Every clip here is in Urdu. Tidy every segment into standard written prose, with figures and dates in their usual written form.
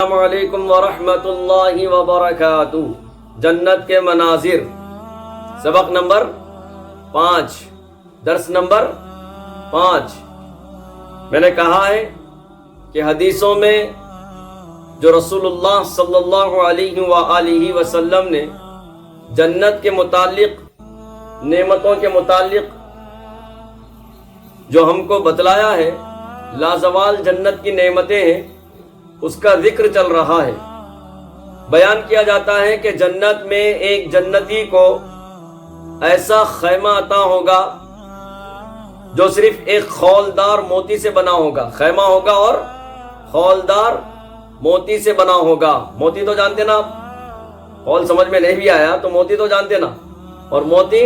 السلام علیکم ورحمۃ اللہ وبرکاتہ۔ جنت کے مناظر، سبق نمبر 5، درس نمبر 5۔ میں نے کہا ہے کہ حدیثوں میں جو رسول اللہ صلی اللہ علیہ وآلہ وسلم نے جنت کے متعلق، نعمتوں کے متعلق جو ہم کو بتلایا ہے، لازوال جنت کی نعمتیں ہیں، اس کا ذکر چل رہا ہے۔ بیان کیا جاتا ہے کہ جنت میں ایک جنتی کو ایسا خیمہ عطا ہوگا جو صرف ایک خولدار موتی سے بنا ہوگا۔ خیمہ ہوگا اور خولدار موتی سے بنا ہوگا۔ موتی تو جانتے نا آپ، خول سمجھ میں نہیں بھی آیا تو موتی تو جانتے نا۔ اور موتی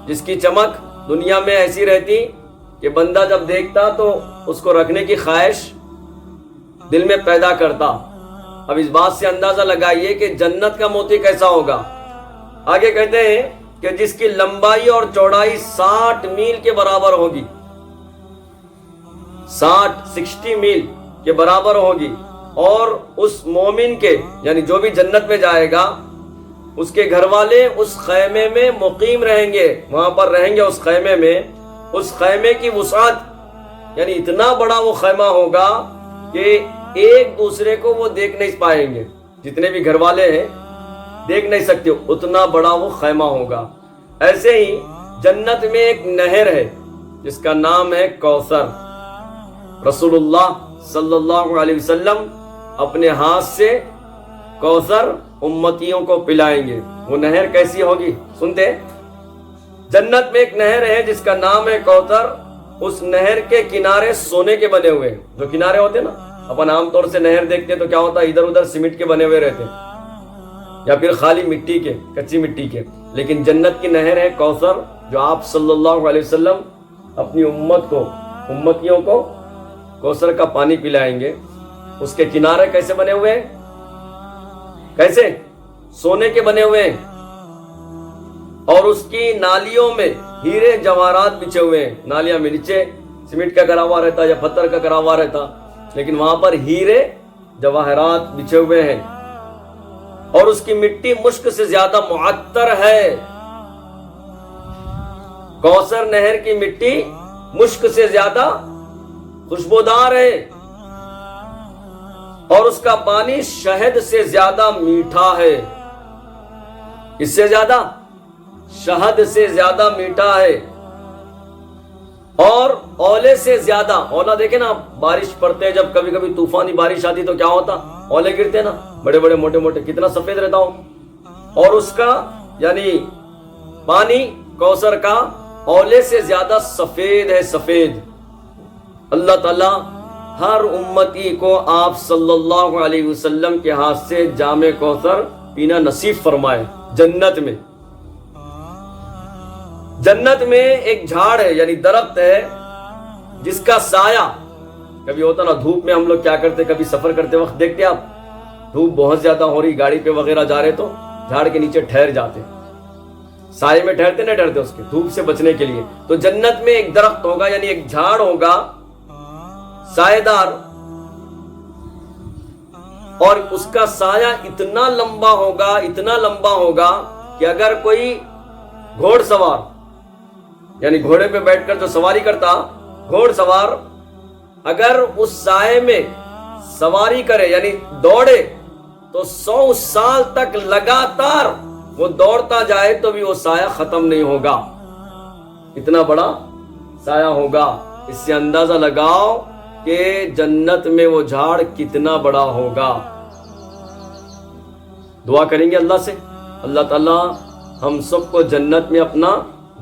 جس کی چمک دنیا میں ایسی رہتی کہ بندہ جب دیکھتا تو اس کو رکھنے کی خواہش دل میں پیدا کرتا۔ اب اس بات سے اندازہ لگائیے کہ جنت کا موتی کیسا ہوگا۔ آگے کہتے ہیں کہ جس کی لمبائی اور چوڑائی 60 میل کے برابر ہوگی، 60 میل کے برابر ہوگی، اور اس مومن کے یعنی جو بھی جنت میں جائے گا اس کے گھر والے اس خیمے میں مقیم رہیں گے، وہاں پر رہیں گے اس خیمے میں۔ اس خیمے کی وسعت یعنی اتنا بڑا وہ خیمہ ہوگا کہ ایک دوسرے کو وہ دیکھ نہیں پائیں گے، جتنے بھی گھر والے ہیں دیکھ نہیں سکتے، اتنا بڑا وہ خیمہ ہوگا۔ ایسے ہی جنت میں ایک نہر ہے جس کا نام ہے کوثر۔ رسول اللہ صلی اللہ علیہ وسلم اپنے ہاتھ سے کوثر امتیوں کو پلائیں گے۔ وہ نہر کیسی ہوگی سنتے ہیں۔ جنت میں ایک نہر ہے جس کا نام ہے کوثر۔ اس نہر کے کنارے سونے کے بنے ہوئے ہیں۔ جو کنارے ہوتے ہیں نا، اپن عام طور سے نہر دیکھتے ہیں تو کیا ہوتا ہے، ادھر ادھر سیمنٹ کے بنے ہوئے رہتے ہیں یا پھر خالی مٹی کے، کچی مٹی کے۔ لیکن جنت کی نہر ہے کوثر، جو آپ صلی اللہ علیہ وسلم اپنی امتیوں کو کوثر کا پانی پلائیں گے۔ اس کے کنارے کیسے بنے ہوئے ہیں؟ کیسے؟ سونے کے بنے ہوئے ہیں، اور اس کی نالیوں میں ہیرے جواہرات بچھے ہوئے ہیں۔ نالیاں میں نیچے سیمنٹ کا کرا ہوا رہتا یا پتھر کا کرا ہوا رہتا، لیکن وہاں پر ہیرے جواہرات بچھے ہوئے ہیں، اور اس کی مٹی مشک سے زیادہ معطر ہے۔ کوثر نہر کی مٹی مشک سے زیادہ خوشبودار ہے، اور اس کا پانی شہد سے زیادہ میٹھا ہے۔ اس سے زیادہ شہد سے زیادہ میٹھا ہے، اور اولے سے زیادہ، اولا دیکھیں نا، بارش پڑتے جب کبھی کبھی طوفانی بارش آتی تو کیا ہوتا، اولے گرتے نا، بڑے بڑے موٹے موٹے، کتنا سفید رہتا ہوں۔ اور اس کا یعنی پانی کوثر کا اولے سے زیادہ سفید ہے، سفید۔ اللہ تعالی ہر امتی کو آپ صلی اللہ علیہ وسلم کے ہاتھ سے جام کوثر پینا نصیب فرمائے۔ جنت میں، جنت میں ایک جھاڑ ہے یعنی درخت ہے جس کا سایہ، کبھی ہوتا نا دھوپ میں ہم لوگ کیا کرتے، کبھی سفر کرتے وقت دیکھتے آپ، دھوپ بہت زیادہ ہو رہی، گاڑی پہ وغیرہ جا رہے تو جھاڑ کے نیچے ٹھہر جاتے، سائے میں ٹھہرتے نہیں ٹھہرتے اس کے، دھوپ سے بچنے کے لیے۔ تو جنت میں ایک درخت ہوگا یعنی ایک جھاڑ ہوگا سایہ دار، اور اس کا سایہ اتنا لمبا ہوگا، اتنا لمبا ہوگا کہ اگر کوئی گھوڑ سوار یعنی گھوڑے پہ بیٹھ کر جو سواری کرتا، گھوڑ سوار اگر اس سائے میں سواری کرے یعنی دوڑے تو 100 سال تک لگاتار وہ دوڑتا جائے تو بھی وہ سایہ ختم نہیں ہوگا، اتنا بڑا سایہ ہوگا۔ اس سے اندازہ لگاؤ کہ جنت میں وہ جھاڑ کتنا بڑا ہوگا۔ دعا کریں گے اللہ سے، اللہ تعالیٰ ہم سب کو جنت میں اپنا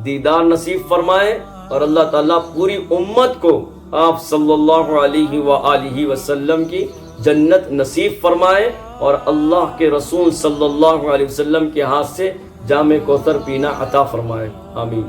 دیدار نصیب فرمائے، اور اللہ تعالیٰ پوری امت کو آپ صلی اللہ علیہ وآلہ وسلم کی جنت نصیب فرمائے، اور اللہ کے رسول صلی اللہ علیہ وسلم کے ہاتھ سے جام کوثر پینا عطا فرمائے۔ آمین۔